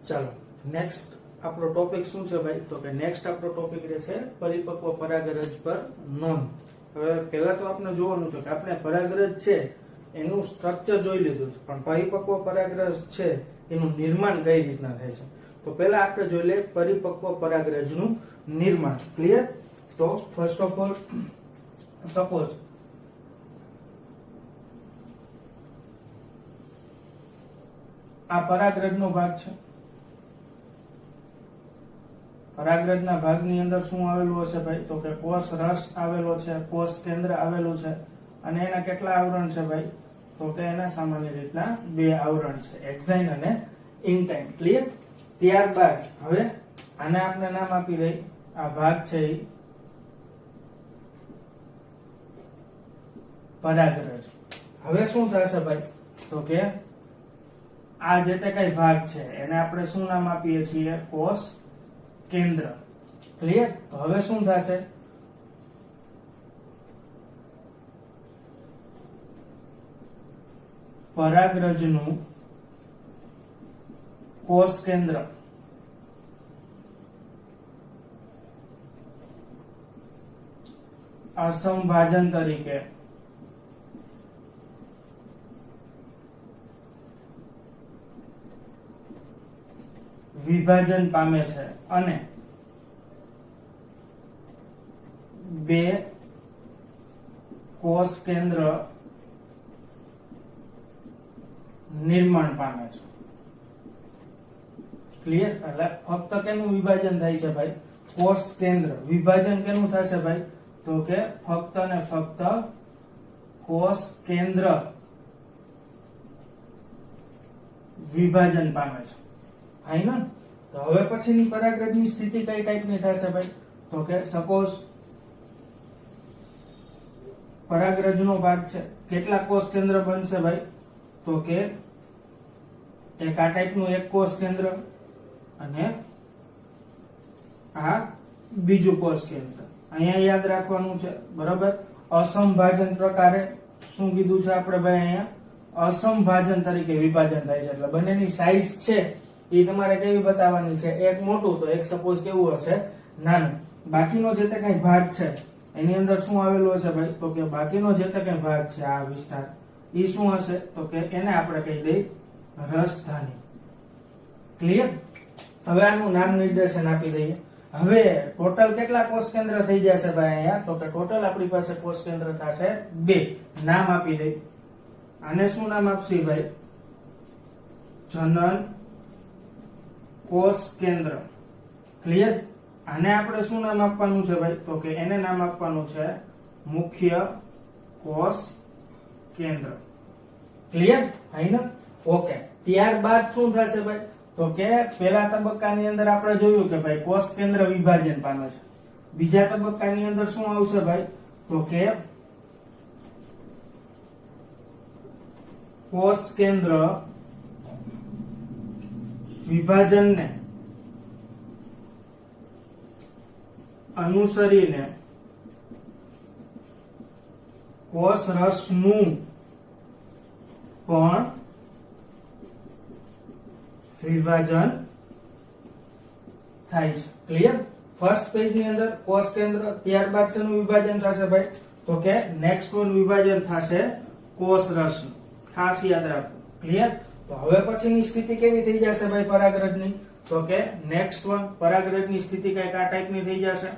ચાલો નેક્સ્ટ આપણો ટોપિક શું છે ભાઈ? તો કે નેક્સ્ટ આપણો ટોપિક રહેશે પરિપક્વ પરાગરજ પર નોંધ. હવે પહેલા તો આપણે જોવાનું છે કે આપણે પરાગરજ છે એનું સ્ટ્રક્ચર જોઈ લીધું છે, પણ પરિપક્વ પરાગરજ છે એનું નિર્માણ કઈ રીતના થાય છે. તો પહેલા આપણે જોઈ લઈએ પરિપક્વ પરાગરજનું નિર્માણ. ક્લિયર? તો ફર્સ્ટ ઓફ ઓલ સપોઝ આ પરાગરજનો ભાગ છે. પરાગરજના ભાગની અંદર શું આવેલું હશે ભાઈ? તો કે કોષ રસ આવેલો છે, કોષ કેન્દ્ર આવેલું છે, અને એના કેટલા આવરણ છે ભાઈ? તો કે એના સામાન્ય રીતના બે આવરણ છે, એક્ઝાઇન અને ઇન્ટાઇન. ક્લિયર? ત્યારબાદ હવે આને આપણે નામ આપી દઈ, આ ભાગ છે એ પરાગરજ. હવે શું થશે ભાઈ? તો કે આ જે તે કઈ ભાગ છે એને આપણે શું નામ આપીએ છીએ? કોષ કેન્દ્ર. ક્લિયર? તો હવે શું થશે? પરાગરજનું કોષ કેન્દ્ર અસમભાજન તરીકે વિભાજન પામે છે અને બે કોષ કેન્દ્ર નિર્માણ પામે છે. ક્લિયર? એટલે ફક્ત કેનું વિભાજન થાય છે ભાઈ? કોષ કેન્દ્ર. વિભાજન કેનું થશે ભાઈ? તો કે ફક્ત ને ફક્ત કોષ કેન્દ્ર વિભાજન પામે છે. ફાઇનલ? તો હવે પછીની પરાગરજની સ્થિતિ કઈ ટાઈપની થશે ભાઈ? તો કે સપોઝ પરાગરજનો ભાગ છે, કેટલા કોષ કેન્દ્ર બનશે ભાઈ? તો કે એક આ ટાઈપનું એક કોષ કેન્દ્ર અને આ બીજું કોષ કેન્દ્ર. અહીંયા યાદ રાખવાનું છે, બરાબર? અસમભાજન પ્રકારે શું કીધું છે આપણે ભાઈ? અહીંયા અસમભાજન તરીકે વિભાજન થાય છે. એટલે બંનેની સાઈઝ છે એ તમારે કેવી બતાવવાની છે? એક મોટું તો એક સપોઝ કેવું હશે? નાનું. બાકીનો જે તે કઈ ભાગ છે એની અંદર શું આવેલું હશે ભાઈ? તો કે બાકીનો જે તે કઈ ભાગ છે આ વિસ્તાર એ શું હશે? તો કે એને આપણે કહી દઈ રસધાની. ક્લિયર? હવે આનું નામ નિર્દેશન આપી દઈએ. હવે ટોટલ કેટલા કોષ કેન્દ્ર થઈ જશે ભાઈ અહીંયા? તો કે ટોટલ આપણી પાસે કોષ કેન્દ્ર થશે 2. નામ આપી દઈ. આને શું નામ આપશે ભાઈ? જનન કોષ કેન્દ્ર. ક્લિયર? આને આપણે શું નામ આપવાનું છે ભાઈ? તો કે એને નામ આપવાનું છે મુખ્ય કોષ કેન્દ્ર. ક્લિયર? ફાઇનલ? ઓકે. ત્યારબાદ શું થશે ભાઈ? તો કે પહેલા તબક્કાની અંદર આપણે જોયું કે ભાઈ કોષ કેન્દ્ર વિભાજન પામે છે. બીજા તબક્કાની અંદર શું આવશે ભાઈ? તો કે કોષ કેન્દ્ર વિભાજનને અનુસરીને કોષ રસનું પણ વિભાજન થાય છે. ક્લિયર? ફર્સ્ટ પેજ ની અંદર કોષ કેન્દ્ર, ત્યારબાદ શેનું વિભાજન થશે ભાઈ? તો કે નેક્સ્ટ વન વિભાજન થશે કોષ રસનું. ખાસ યાદ રાખો. ક્લિયર? તો હવે પછીની સ્થિતિ કેવી થઈ જશે ભાઈ પરાગરજની? તો કે નેક્સ્ટ વન પરાગરજની સ્થિતિ કઈક આ ટાઈપની થઈ જશે.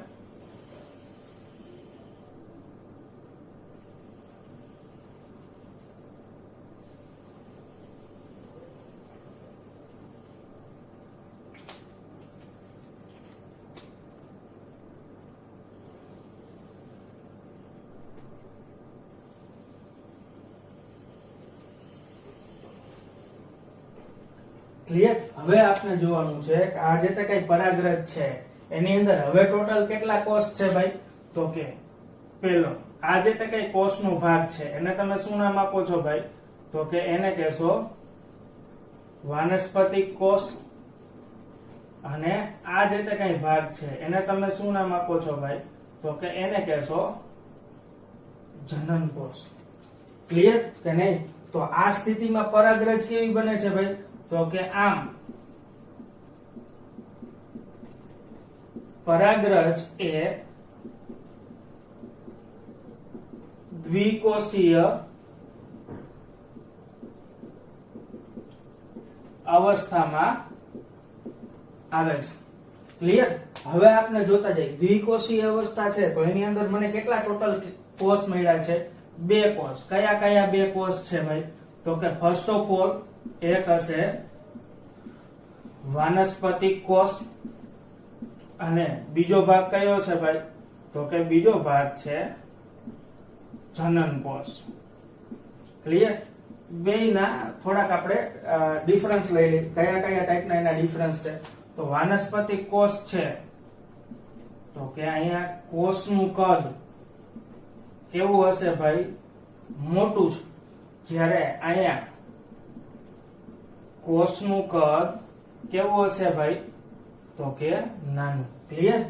ક્લિયર? હવે આપણે જોવાનું છે કે આ જે કઈ પરાગરજ છે એની અંદર હવે ટોટલ કેટલા કોષ છે ભાઈ? તો કે પેલો આ જે કઈ કોષનો ભાગ છે એને તમે શું નામ આપો છો ભાઈ? તો કે એને કહેશો વાનસ્પતિક કોષ. અને આ જે કઈ ભાગ છે એને તમે શું નામ આપો છો ભાઈ? તો કે એને કહેશો જનન કોષ. ક્લિયર કે નહીં? તો આ સ્થિતિમાં પરાગરજ કેવી બને છે ભાઈ? તો કે આમ પરાગરજ એ દ્વિકોષીય અવસ્થામાં આવે છે. ક્લિયર? હવે આપણે જોતા જઈએ દ્વિકોષીય અવસ્થા છે તો એની અંદર મને કેટલા ટોટલ કોષ મળ્યા છે? 2 કોષ. કયા કયા 2 કોષ છે ભાઈ? તો કે ફર્સ્ટ ઓફ ઓલ એક હશે વાનસ્પતિક કોષ અને બીજો ભાગ કયો છે ભાઈ? તો કે બીજો ભાગ છે જનન કોષ. ક્લિયર? બેયના થોડાક આપણે ડિફરન્સ લઈ લઈએ. કયા કયા ટાઈપના એના ડિફરન્સ છે? તો વાનસ્પતિક કોષ છે તો કે અહીંયા કોષનું કદ કેવું હશે ભાઈ? મોટું છે. જ્યારે અહીંયા કોષનું કદ કેવું હશે ભાઈ? તો કે નાનું. ક્લિયર?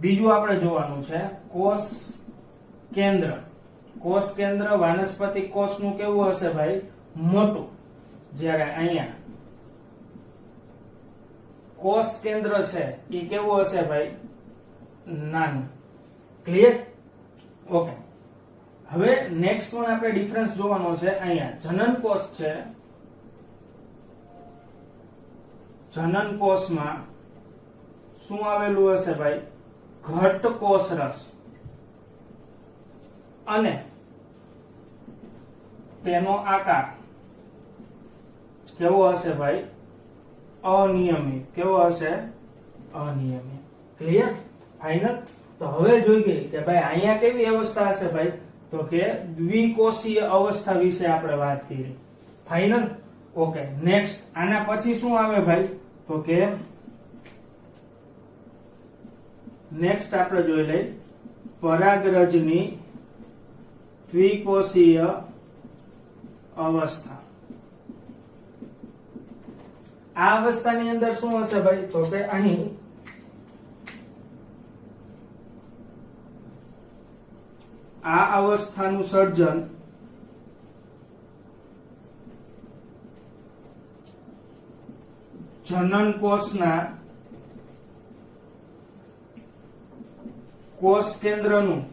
બીજું આપણે જોવાનું છે કોષ કેન્દ્ર. કોષ કેન્દ્ર વાનસ્પતિક કોષનું કેવું હશે ભાઈ? મોટું. જ્યારે અહીંયા કોષ કેન્દ્ર છે એ કેવું હશે ભાઈ? નાનું. ક્લિયર? ઓકે. હવે નેક્સ્ટ વન આપણે ડિફરન્સ જોવાનો છે. અહીંયા જનન કોષ છે. જનન કોષમાં શું આવેલું હશે ભાઈ? ઘટ કોષ રસ. અને તેનો આકાર કેવો હશે ભાઈ? અનિયમિત. કેવો હશે? અનિયમિત. ક્લિયર? ફાઇનલ? તો હવે જોઈ ગઈ કે ભાઈ અહીંયા કેવી અવસ્થા હશે ભાઈ? તો કે દ્વિકોષીય અવસ્થા વિશે આપણે વાત કરી. ફાઇનલ? ઓકે. નેક્સ્ટ આના પછી શું આવે ભાઈ? તો કે નેક્સ્ટ આપણે જોઈ લઈએ પરાગરજની દ્વિકોષીય અવસ્થા. આ અવસ્થાની અંદર શું હશે ભાઈ? તો કે અહીં આ અવસ્થાનું સર્જન જનન કોષના કોષ કેન્દ્રનું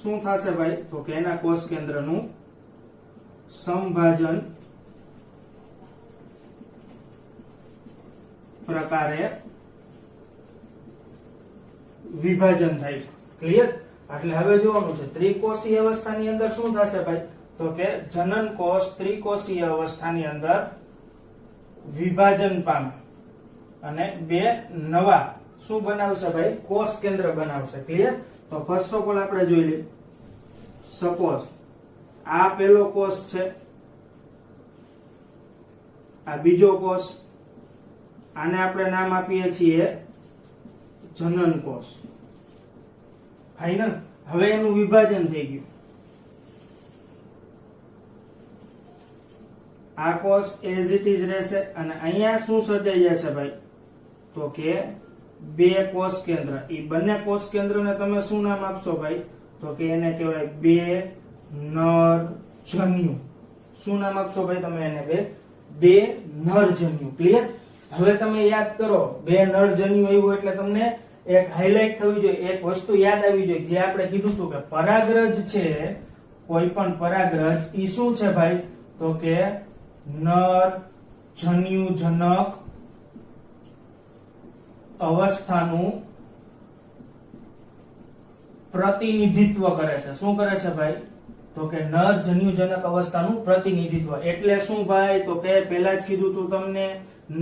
શું થશે ભાઈ? તો કે એના કોષ કેન્દ્રનું સંભાજન પ્રકારે વિભાજન થાય છે. ક્લિયર? એટલે હવે જોવાનું છે ત્રિકોષીય અવસ્થાની અંદર શું થશે ભાઈ? તો કે જનન કોષ ત્રિકોષીય અવસ્થાની અંદર વિભાજન પામે અને 2 નવા શું બનાવશે ભાઈ? કોષ કેન્દ્ર બનાવશે. ક્લિયર? તો ફર્સ્ટ ઓફ ઓલ આપણે જોઈ લઈએ. સપોઝ આ પહેલો કોષ છે, આ બીજો કોષ, આને આપણે નામ આપીએ છીએ જનન કોષ. ફાઇનલ? હવે એનું વિભાજન થઈ ગયું. આ કોષ એઝ ઇટ ઇઝ રહેશે અને અહીંયા શું સર્જાઈ જશે ભાઈ? તો કે 2 કોષ કેન્દ્ર. એ બંને કોષ કેન્દ્રને તમે શું નામ આપશો ભાઈ? તો કે એને કહેવાય 2 નર જન્યુ. શું નામ આપશો ભાઈ તમે એને? 2 નર જન્યુ. ક્લિયર? હવે તમે યાદ કરો 2 નર જન્યુ આવ્યું એટલે તમને એક હાઇલાઇટ થવી જોઈએ, એક વસ્તુ યાદ આવી જોઈએ જે આપણે કીધું હતું કે પરાગરજ છે, કોઈ પણ પરાગરજ ઈ શું છે ભાઈ? તો કે નર જન્યુજનક અવસ્થાનું પ્રતિનિધિત્વ કરે છે. શું કરે છે ભાઈ? તો કે નર જન્યુજનક અવસ્થાનું પ્રતિનિધિત્વ. એટલે શું ભાઈ? તો કે પહેલા જ કીધું તું તમને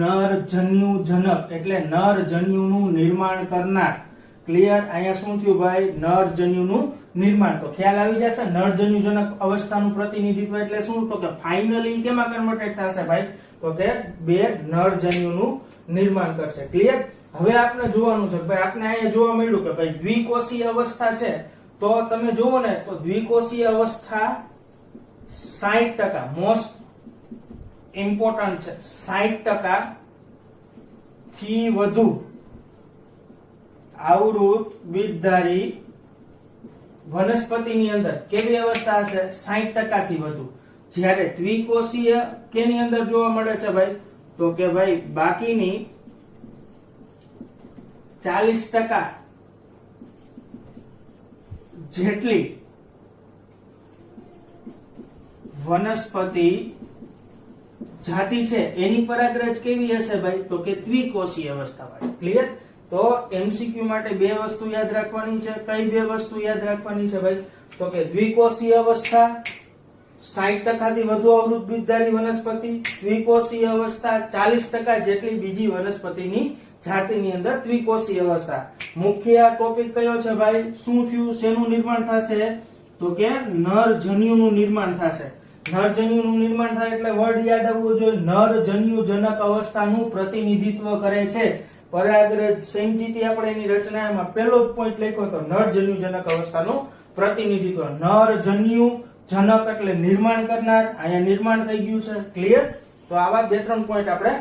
નર જન્યુજનક એટલે નર જન્યુનું નિર્માણ કરનાર. ક્લિયર? અહીંયા શું થયું ભાઈ? નર જન્યુનું નિર્માણ. તો ખ્યાલ આવી જશે નર જન્યુજનક અવસ્થાનું પ્રતિનિધિત્વ એટલે શું? તો કે ફાઇનલી કેમાં કન્વર્ટેડ થશે ભાઈ? તો કે 2 નર જન્યુનું નિર્માણ કરશે. ક્લિયર? હવે આપણે જોવાનું છે ભાઈ, આપણે અહીંયા જોવા મળ્યું કે ભાઈ દ્વિકોષીય અવસ્થા છે. તો તમે જુઓ ને તો દ્વિકોષીય અવસ્થા 60% મોસ્ટ ઇમ્પોર્ટન્ટ છે. 60% થી વધુ આવૃત બીજધારી વનસ્પતિની અંદર કેવી અવસ્થા હશે? 60% થી વધુ. જ્યારે દ્વિકોષીય કેની અંદર જોવા મળે છે ભાઈ? તો કે ભાઈ બાકીની 40% જેટલી વનસ્પતિ જાતિ છે એની પરાગરજ કેવી હશે ભાઈ? તો કે દ્વિકોષીય અવસ્થા વાળી. ક્લિયર? તો એમસીક્યુ માટે બે વસ્તુ યાદ રાખવાની છે. કઈ બે વસ્તુ યાદ રાખવાની છે ભાઈ? તો કે દ્વિકોષીય અવસ્થા 60% થી વધુ અવરોધ બીજધારી વનસ્પતિ, દ્વિકોષીય અવસ્થા 40% જેટલી બીજી વનસ્પતિની જાતિની અંદર દ્વિકોષીય અવસ્થા. મુખ્ય ટોપિક કયો છે ભાઈ? શું થયું? શેનું નિર્માણ થશે? તો કે નરજન્યુનું નિર્માણ થશે. નરજન્યુનું નિર્માણ થાય એટલે વર્ડ યાદ આવવું જોઈએ. નરજન્યુજનક અવસ્થાનું પ્રતિનિધિત્વ કરે છે પરાગરજ. સમજીતી આપણે એની રચનામાં પહેલો જ પોઈન્ટ લખ્યો હતો, નરજન્યુજનક અવસ્થાનું પ્રતિનિધિત્વ. નરજન્યુજનક એટલે નિર્માણ કરનાર, અહીંયા નિર્માણ થઈ ગયું છે. ક્લિયર? તો આવા બે ત્રણ પોઈન્ટ આપણે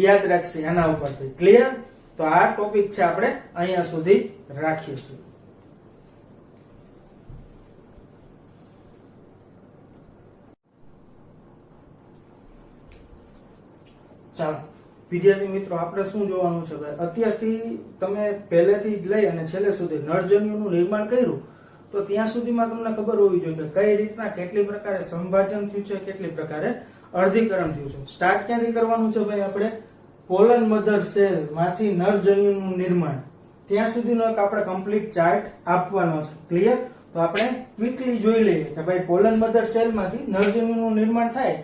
યાદ રાખીએ આના ઉપરથી. ક્લિયર? તો આ ટોપિક છે આપણે અહીંયા સુધી રાખીશું. ચાલો વિદ્યાર્થી મિત્રો, આપણે શું જોવાનું છે ભાઈ? અત્યારથી તમે પહેલેથી જ લઈ અને છેલ્લે સુધી નરજન્યુનું નિર્માણ કર્યું તો ત્યાં સુધીમાં તમને ખબર હોવી જોઈએ કે કઈ રીતના કેટલી પ્રકારે સંભાજન થયું છે, કેટલી પ્રકારે અર્ધીકરણ થયું છે. સ્ટાર્ટ ક્યાંથી કરવાનું છે ભાઈ? આપણે પોલન મધર સેલ માંથી નરજન્યુનું નિર્માણ ત્યાં સુધીનો એક આપણે કમ્પ્લીટ ચાર્ટ આપવાનો છે. ક્લિયર? તો આપણે ક્વિકલી જોઈ લઈએ કે ભાઈ પોલન મધર સેલ માંથી નરજન્યુનું નિર્માણ થાય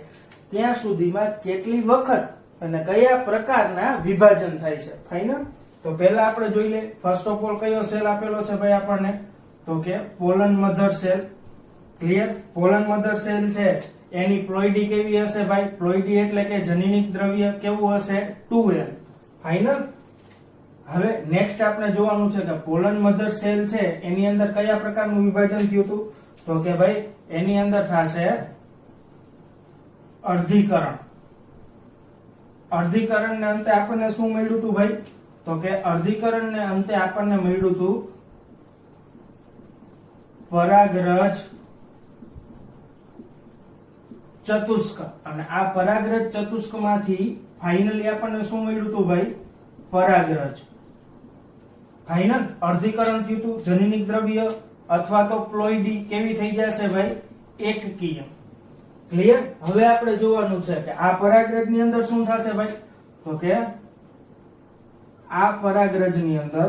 ત્યાં સુધીમાં કેટલી વખત અને કયા પ્રકારના વિભાજન થાય છે. ફાઇનલ? તો પહેલા આપણે જોઈ લઈએ. ફર્સ્ટ ઓફ ઓલ કયો સેલ આપેલો છે ભાઈ આપણને? તો કે pollen mother cell. Clear? Pollen mother cell છે એની પ્લોઇડી કેવી હશે ભાઈ? પ્લોઇડી એટલે કે જનીનિક દ્રવ્ય કેવું હશે? 2L. ફાઇનલ? હવે નેક્સ્ટ આપણે જોવાનું છે કે પોલન મધર સેલ છે એની અંદર કયા પ્રકારનું વિભાજન થયું હતું? તો કે ભાઈ એની અંદર થશે અર્ધીકરણ. અર્ધીકરણ ને અંતે આપણને શું મળ્યું હતું ભાઈ? તો કે અર્ધીકરણ ને અંતે આપણને મળ્યું હતું પરાગરજ ચતુષ્ક. અને આ પરાગરજ ચતુષ્ક માંથી ફાઇનલી આપણને શું મળ્યું હતું ભાઈ? પરાગરજ. ફાઇનલ? અર્ધીકરણ થયું હતું. જનીનિક દ્રવ્ય અથવા તો પ્લોઇડી કેવી થઈ જશે ભાઈ? એકકીય. ક્લિયર? હવે આપણે જોવાનું છે કે આ પરાગરજ ની અંદર શું થશે ભાઈ? તો કે આ પરાગરજ ની અંદર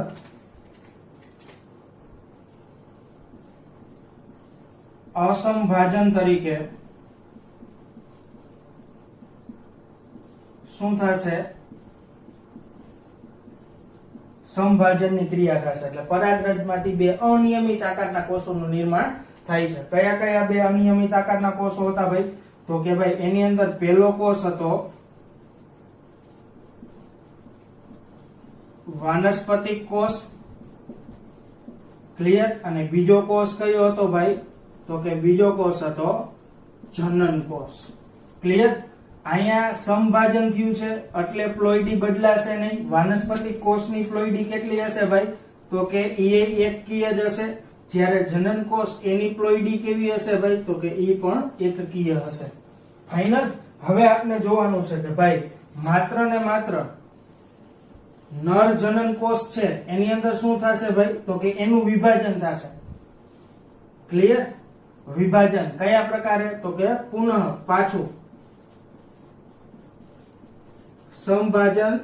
અસમભાજન તરીકે શું થશે? સંભાજનની ક્રિયા થશે. એટલે પરાગરજમાંથી બે અનિયમિત આકારના કોષોનું નિર્માણ થાય છે. કયા કયા બે અનિયમિત આકારના કોષો હતા ભાઈ? તો કે ભાઈ એની અંદર પહેલો કોષ હતો વાનસ્પતિક કોષ. ક્લિયર? અને બીજો કોષ કયો હતો ભાઈ? તો કે બીજો કોષ હતો જનન કોષ. ક્લિયર? અહીંયા સંભાજન થયું છે એટલે પ્લોઇડી બદલાશે નહીં. વાનસ્પતિક કોષની પ્લોઇડી કેટલી હશે ભાઈ? તો કે એ એકકીય જ હશે. જ્યારે જનન કોષ એની પ્લોઇડી કેવી હશે ભાઈ? તો કે એ પણ એકકીય હશે. ફાઇનલ? હવે આપણે જોવાનું છે કે ભાઈ માત્ર ને માત્ર નર જનન કોષ છે એની અંદર શું થશે ભાઈ? તો કે એનું વિભાજન થશે. ક્લિયર? વિભાજન કયા પ્રકારે? તો કે પુનઃ પાછું સંભાજન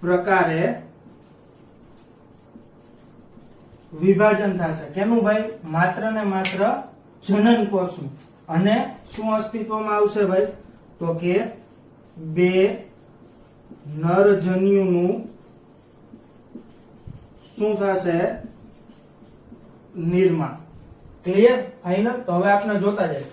પ્રકારે વિભાજન થશે. કેનું ભાઈ? માત્ર ને માત્ર જનન કોષનું. અને શું અસ્તિત્વમાં આવશે ભાઈ? તો કે બે નરજન્યુનું શું થશે? નિર્માણ. ક્લિયર? ફાઇનલ? તો હવે આપણે જોતા જઈએ.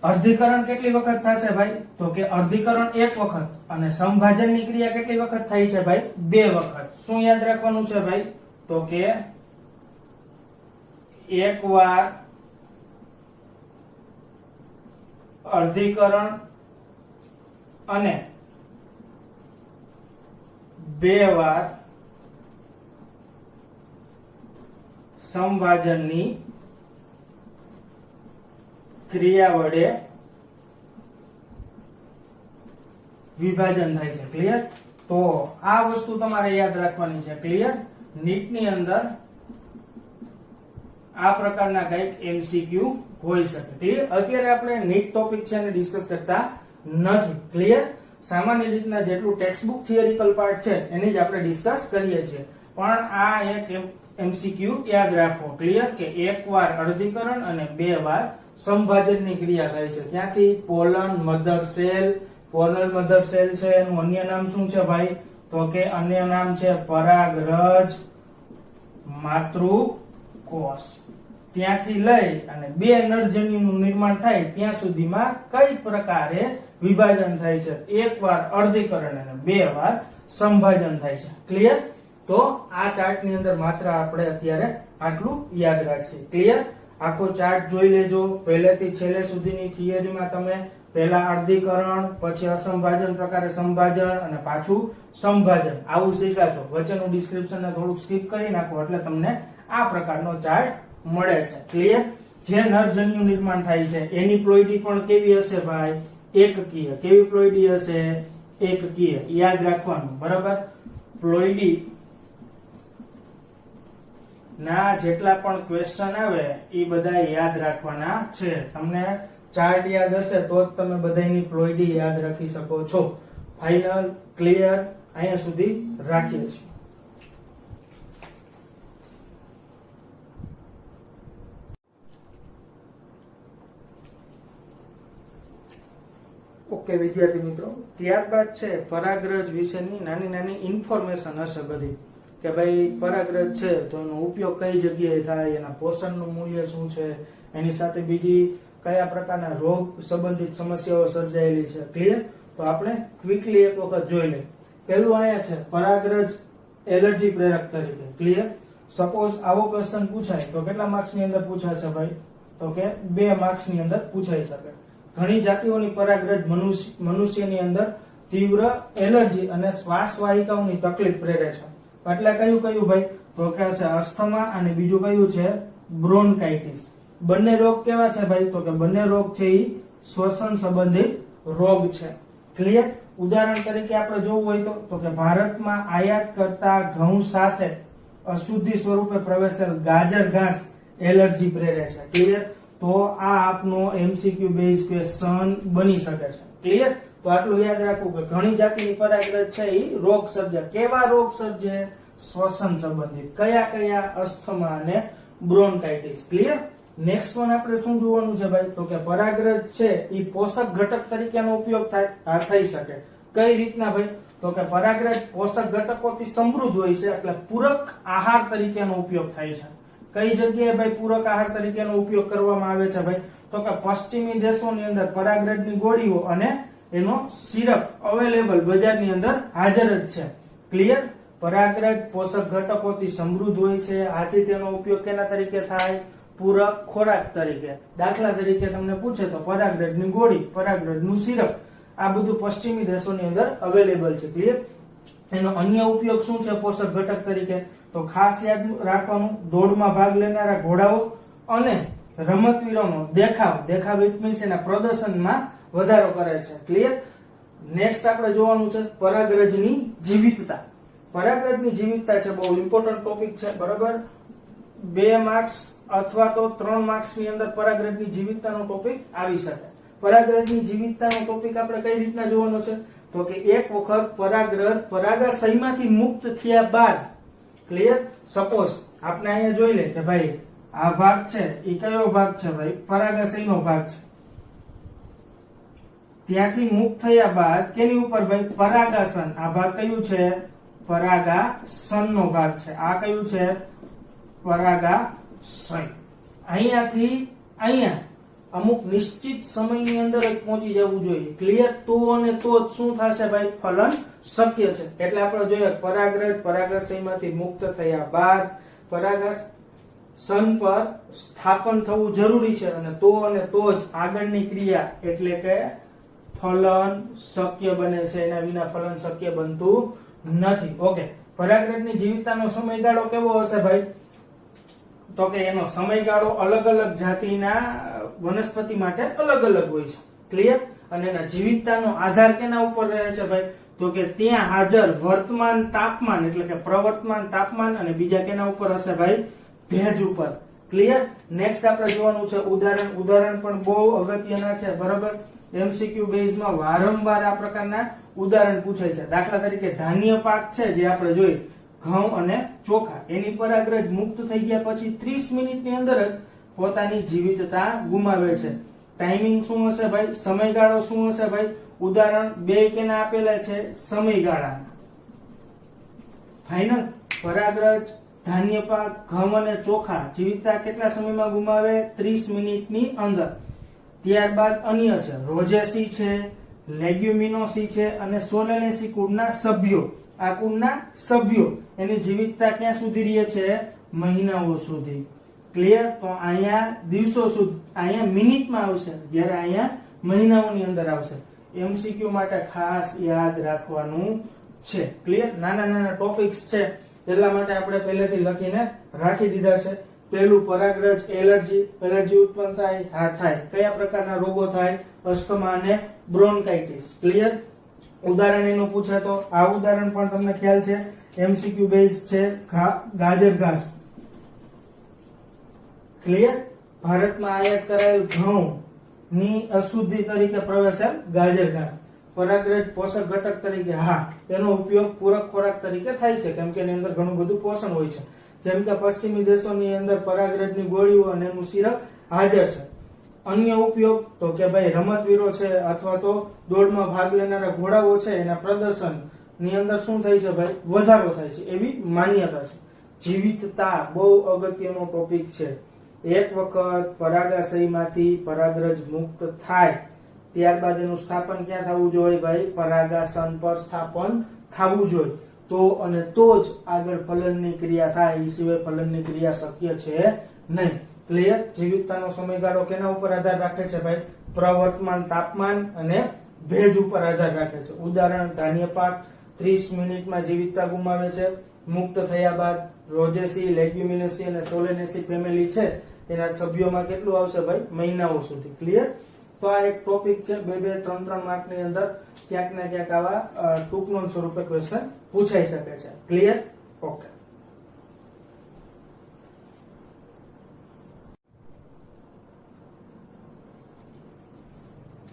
અર્ધીકરણ કેટલી વખત થશે ભાઈ? તો કે અર્ધીકરણ એક વખત. અને સંભાજનની ક્રિયા કેટલી વખત થાય છે ભાઈ? બે વખત. શું યાદ રાખવાનું છે ભાઈ? તો કે એક વાર અર્ધીકરણ અને બે વાર સંભાજનની ક્રિયા વડે વિભાજન થાય છે. ક્લિયર? તો આ વસ્તુ તમારે યાદ રાખવાની છે. ક્લિયર? નીટ ની અંદર આ પ્રકારના કંઈક એમસીક્યુ હોઈ શકે. ક્લિયર? અત્યારે આપણે નીટ ટોપિક છે એને ડિસ્કસ કરતા નથી. ક્લિયર? સામાન્ય રીતના જેટલું ટેક્સ્ટબુક થિયરિકલ પાર્ટ છે એની જ આપણે ડિસ્કસ કરીએ છીએ. પણ આ એક એમસીક્યુ યાદ રાખો. ક્લિયર? કે એકવાર અર્ધીકરણ અને 2 વાર સંભાજનની ક્રિયા થાય છે. ત્યાંથી pollen mother cell, pollen mother cell છે એનું અન્ય નામ શું છે ભાઈ? તો કે અન્ય નામ છે પરાગરજ માતૃકોષ. ત્યાંથી લઈ અને 2 નરજન્યુનું નિર્માણ થાય ત્યાં સુધીમાં કઈ પ્રકારે વિભાજન થાય છે? એકવાર અર્ધીકરણ અને 2 વાર સંભાજન થાય છે. ક્લિયર? તો આ ચાર્ટ ની અંદર માત્ર આપણે અત્યારે આટલું યાદ રાખીએ. ક્લિયર? આખો ચાર્ટ જોઈ લેજો. પહેલેથી છેલ્લે સુધીની થિયરીમાં તમે પહેલા અર્ધીકરણ, પછી અસંભાજન પ્રકારે સંભાજન અને પાછું સંભાજન આવું શીખ્યા છો. વચ્ચેનું ડિસ્ક્રિપ્શન ને થોડુંક સ્કીપ કરી નાખો એટલે તમને આ પ્રકારનો ચાર્ટ મળે છે. ક્લિયર? જે નરજન્યુ નિર્માણ થાય છે એની પ્લોઇડી પણ કેવી હશે ભાઈ? એકકીય. કેવી પ્લોઇડી હશે? એકકીય. યાદ રાખવાનું. બરાબર? પ્લોઇડી ના જેટલા પણ ક્વેશ્ચન આવે એ બધા યાદ રાખવાના છે. તમને ચાર્ટ યાદ હશે તો જ તમે બધાની પ્લોઇડી યાદ રાખી શકો છો. ફાઇનલ? ક્લિયર? અહીંયા સુધી રાખીએ છીએ. ઓકે વિદ્યાર્થી મિત્રો, ત્યારબાદ છે પરાગરજ વિશેની નાની નાની ઇન્ફોર્મેશન હશે બધી કે ભાઈ પરાગરજ છે તો એનો ઉપયોગ કઈ જગ્યાએ થાય, એના પોષણનું મૂલ્ય શું છે, એની સાથે બીજી કયા પ્રકારના રોગ સંબંધિત સમસ્યાઓ સર્જાયેલી છે. ક્લિયર? તો આપણે ક્વિકલી એક વખત જોઈ લઈએ. પહેલું અહીંયા છે પરાગરજ એલર્જી પ્રેરક તરીકે. ક્લિયર? સપોઝ આવો ક્વેશ્ચન પૂછાય તો કેટલા માર્ક્સ ની અંદર પૂછાશે ભાઈ? તો કે 2 માર્ક્સ ની અંદર પૂછાઈ શકે. ઘણી જાતિઓની પરાગરજ મનુષ્યની અંદર તીવ્ર એલર્જી અને શ્વાસ વાહિકાઓની તકલીફ પ્રેરે છે. એટલે કયું ભાઈ? તો કે છે અસ્થમા અને બીજું કયું છે? બ્રોન્કાઇટિસ. બંને રોગ કેવા છે ભાઈ? તો કે બંને રોગ છે એ શ્વસન સંબંધિત રોગ છે. ક્લિયર? ઉદાહરણ તરીકે આપણે જોવું હોય તો કે ભારતમાં આયાત કરતા ઘઉં સાથે અશુદ્ધિ સ્વરૂપે પ્રવેશેલ ગાજર ઘાસ એલર્જી પ્રેરે છે. ક્લિયર? તો આ આપનો એમસીક્યુ બેઝ ક્વેશ્ચન બની શકે છે. ક્લિયર? તો આટલું યાદ રાખવું કે ઘણી જાતિની પરાગરજ છે એ રોગ સર્જે. કેવા રોગ સર્જે? શ્વસન સંબંધિત. કયા? અસ્થમા અને બ્રોન્કાઇટિસ. ક્લિયર? નેક્સ્ટ વન આપણે શું જોવાનું છે ભાઈ? તો કે પરાગરજ છે એ પોષક ઘટક તરીકેનો ઉપયોગ થાય. આ થઈ શકે. કઈ રીતના ભાઈ? તો કે પરાગરજ પોષક ઘટકોથી સમૃદ્ધ હોય છે એટલે પૂરક આહાર તરીકેનો ઉપયોગ થાય છે. કઈ જગ્યાએ ભાઈ પૂરક આહાર તરીકેનો ઉપયોગ કરવામાં આવે છે ભાઈ? તો કે પશ્ચિમી દેશોની અંદર પરાગરજની ગોળીઓ અને એનો સિરપ અવેલેબલ બજારની અંદર હાજર જ છે. ક્લિયર? પરાગરજ પોષક ઘટકોથી સમૃદ્ધ હોય છે. આથી તેનો ઉપયોગ કેના તરીકે થાય? પૂરક ખોરાક તરીકે. દાખલા તરીકે તમને પૂછે તો પરાગરજની ગોળી, પરાગરજનું સિરપ આ બધું પશ્ચિમી દેશોની અંદર અવેલેબલ છે. ક્લિયર? એનો અન્ય ઉપયોગ શું છે પોષક ઘટક તરીકે? તો ખાસ યાદ રાખવાનું, દોડમાં ભાગ લેનારા ઘોડાઓ અને રમતવીરોનો દેખાવ ઇટ મીન્સ એના પ્રદર્શનમાં વધારો કરે છે. ક્લિયર? નેક્સ્ટ આપણે જોવાનું છે પરાગરજની જીવિતતા. પરાગરજની જીવિતતા છે બહુ ઇમ્પોર્ટન્ટ ટોપિક છે. બરાબર? 2 માર્ક્સ અથવા તો 3 માર્ક્સ ની અંદર પરાગરજની જીવિતતાનો ટોપિક આવી શકે. પરાગરજની જીવિતતાનો ટોપિક આપણે કઈ રીતના જોવાનો છે? તો કે એક વખત પરાગરજ પરાગાશયમાંથી મુક્ત થયા બાદ, ક્લિયર? સપોઝ આપણે અહીંયા જોઈ લે કે ભાઈ આ ભાગ છે એ કયો ભાગ છે ભાઈ? પરાગાશયનો ભાગ છે. ત્યાંથી મુક્ત થયા બાદ કેની ઉપર ભાઈ? પરાગાસન. આ ભાગ કયું છે? પરાગાસનનો ભાગ છે. આ કયું છે? પરાગાશય. અહીંયાથી અહીંયા અમુક નિશ્ચિત સમયની અંદર જ પહોંચી જવું જોઈએ. ક્લિયર? તો અને તો જ શું થશે ભાઈ? ફલન શક્ય છે. એટલે આપણે જોઈએ પરાગરજ પરાગાશયમાંથી મુક્ત થયા બાદ પરાગાસન પર સ્થાપન થવું જરૂરી છે અને તો જ આગળની ક્રિયા એટલે કે ફલન શક્ય બને છે. એના વિના ફલન શક્ય બનતું નથી. ઓકે, પરાગરજની જીવિતતાનો સમયગાળો કેવો હશે ભાઈ? તો કે એનો સમયગાળો અલગ અલગ જાતિના વનસ્પતિ માટે અલગ અલગ હોય છે. ક્લિયર? અને એના જીવિતતાનો આધાર કેના ઉપર રહે છે ભાઈ? તો કે ત્યાં હાજર વર્તમાન તાપમાન એટલે કે પ્રવર્તમાન તાપમાન અને બીજા કેના ઉપર હશે ભાઈ? ભેજ ઉપર. ક્લિયર? નેક્સ્ટ આપણે જોવાનું છે ઉદાહરણ પણ બહુ અગત્યના છે, બરાબર? એમસીક્યુ બેઝમાં વારંવાર આ પ્રકારના ઉદાહરણ પૂછાય છે. દાખલા તરીકે ધાન્ય પાક છે જે આપણે જોઈ ઘઉં અને ચોખા, એની પરાગરજ મુક્ત થઈ ગયા પછી 30 મિનિટની અંદર જ પોતાની જીવિતતા ગુમાવે છે. ટાઈમિંગ શું હશે ભાઈ? સમયગાળો શું હશે ભાઈ? ઉદાહરણ બે કેના આપેલા છે? સમયગાળા. ફાઇનલ. પરાગરજ, ધાન્ય પાક, ઘઉં અને ચોખા જીવિતતા કેટલા સમયમાં ગુમાવે? 30 મિનિટની અંદર. ત્યારબાદ અન્ય છે રોઝેસી છે, લેગ્યુમિનોસી છે અને સોલેનેસી કુળના સભ્યો. આ કુળના સભ્યો એની જીવિતતા ક્યાં સુધી રહે છે? મહિનાઓ સુધી. ક્લિયર? તો અહીંયા દિવસો સુધી, અહીંયા મિનિટમાં આવશે, જ્યારે અહીંયા મહિનાઓની અંદર આવશે. એમસીક્યુ માટે ખાસ યાદ રાખવાનું છે. ક્લિયર? નાના નાના ટોપિક્સ છે એટલા માટે આપણે પહેલેથી લખીને રાખી દીધા છે. પહેલું પરાગરજ, એલર્જી ઉત્પન્ન થાય, હા થાય. કયા પ્રકારના રોગો થાય? અસ્થમા અને બ્રોન્કાઇટિસ. ક્લિયર? ઉદાહરણ એનું પૂછે તો આ ઉદાહરણ પણ તમને ખ્યાલ છે, એમસીક્યુ બેઝ છે. ગાજર ઘાસ. ક્લિયર? ભારતમાં આયાત કરાયેલ ઘઉં ની અશુદ્ધિ તરીકે પ્રવેશેલ ગાજર ઘાસ. પરાગરજ પોષક ઘટક તરીકે, હા, એનો ઉપયોગ પૂરક ખોરાક તરીકે થાય છે, કેમ કે એની અંદર ઘણું બધું પોષણ હોય છે. જેમ કે પશ્ચિમી દેશોની અંદર પરાગરજની ગોળીઓ અને એનું સિરપ હાજર છે. અન્ય ઉપયોગ તો કે ભાઈ રમતવીરો છે અથવા તો દોડમાં ભાગ લેનારા ઘોડાઓ છે, એના પ્રદર્શન ની અંદર શું થાય છે ભાઈ? વધારો થાય છે, એવી માન્યતા છે. જીવિતતા બહુ અગત્યનો ટોપિક છે. એક વખત પરાગાશયમાંથી પરાગરજ મુક્ત થાય ત્યારબાદ એનું સ્થાપન ક્યાં થવું જોઈએ ભાઈ? પરાગાસન પર સ્થાપન થવું જોઈએ. તો અને તો જ આગળ ફલનની ક્રિયા થાય, એ સિવાય ફલનની ક્રિયા શક્ય છે નહીં. ક્લિયર? જીવિતતાનો સમયગાળો કેના ઉપર આધાર રાખે છે ભાઈ? પ્રવર્તમાન તાપમાન અને ભેજ ઉપર આધાર રાખે છે. ઉદાહરણ ધાન્ય પાક 30 મિનિટમાં જીવિતતા ગુમાવે છે. મુક્ત થયા બાદ રોઝેસી, લેગ્યુમિનોસી અને સોલેનેસી ફેમિલી છે એના સભ્યોમાં કેટલું આવશે ભાઈ? મહિનાઓ સુધી. ક્લિયર? તો આ એક ટોપિક છે. 2-2, 3-3 માર્ક ની અંદર ક્યાંક ને ક્યાંક આવા ટૂંકનોંધ સ્વરૂપે ક્વેશ્ચન પૂછાઈ શકે છે. ક્લિયર? ઓકે.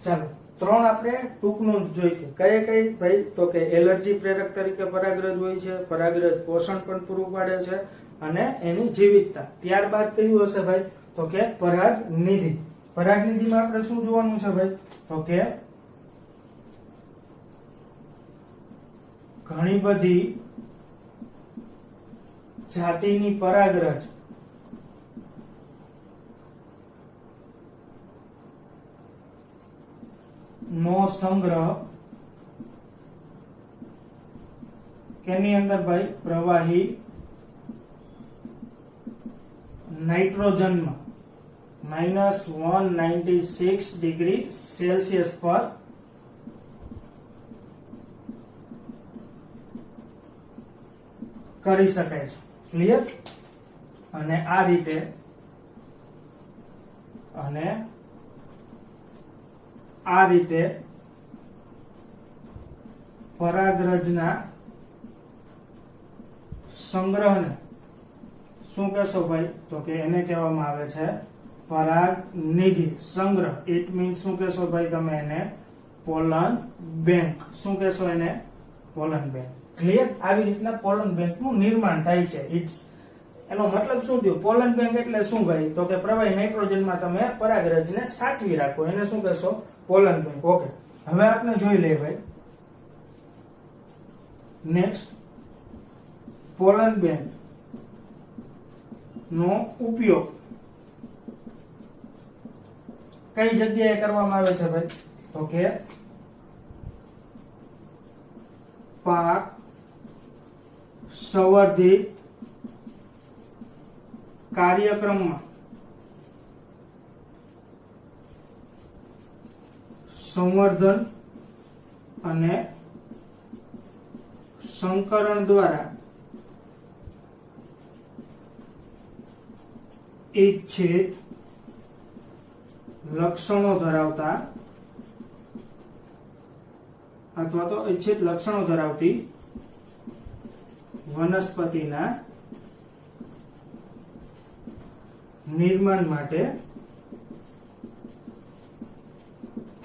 ચાલો, 3 આપણે ટૂંકનોંધ જોઈ છે. કઈ ભાઈ? તો કે એલર્જી પ્રેરક તરીકે પરાગરજ હોય છે, પરાગરજ પોષણ પણ પૂરું પાડે છે અને એની જીવિતતા. ત્યારબાદ કયું હશે ભાઈ? તો કે પરાગનિધિ. પરાગનિધિમાં આપણે શું જોવાનું છે ભાઈ? તો કે ઘણી બધી જાતિની પરાગરજ નો સંગ્રહ કેની અંદર ભાઈ? પ્રવાહી નાઇટ્રોજનમાં -196 ડિગ્રી સેલ્સિયસ પર કરી શકાય છે. ક્લિયર? અને આ રીતે પરાગરજના સંગ્રહને શું કહેશો ભાઈ? તો કે એને કહેવામાં આવે છે પરાગનિધિ. સંગ્રહ ઇટ મીન્સ શું કહેશો ભાઈ તમે? એને પોલન બેંક. શું કહેશો એને? Pollen bank. ક્લિયર? આવી રીતના પોલન બેંક નું નિર્માણ થાય છે. એનો મતલબ શું થયો? પોલન બેંક એટલે શું ભાઈ? તો કે પ્રવાહી નાઇટ્રોજનમાં તમે પરાગરજને સાચવી રાખો, એને શું કહેશો? Pollen bank. ઓકે, હવે આપણે જોઈ લઈએ ભાઈ નેક્સ્ટ પોલન બેંક નો ઉપયોગ કઈ જગ્યાએ કરવામાં આવે છે ભાઈ? તો કે પાક સંવર્ધિત કાર્યક્રમમાં સંવર્ધન અને સંકરણ દ્વારા ઇચ્છિત લક્ષણો ધરાવતા અથવા તો ઇચ્છિત લક્ષણો ધરાવતી વનસ્પતિના નિર્માણ માટે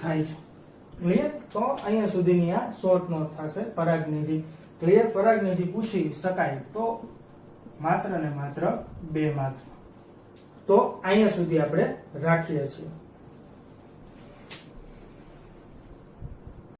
થાય છે. ક્લિયર? તો અહીંયા સુધીની આ શોર્ટ નોટ થશે. પરાગનિધિ ક્લિયર? પરાગનિધિ પૂછી શકાય તો માત્ર ને માત્ર 2 માર્ક. તો અહીંયા સુધી આપણે રાખીએ છીએ.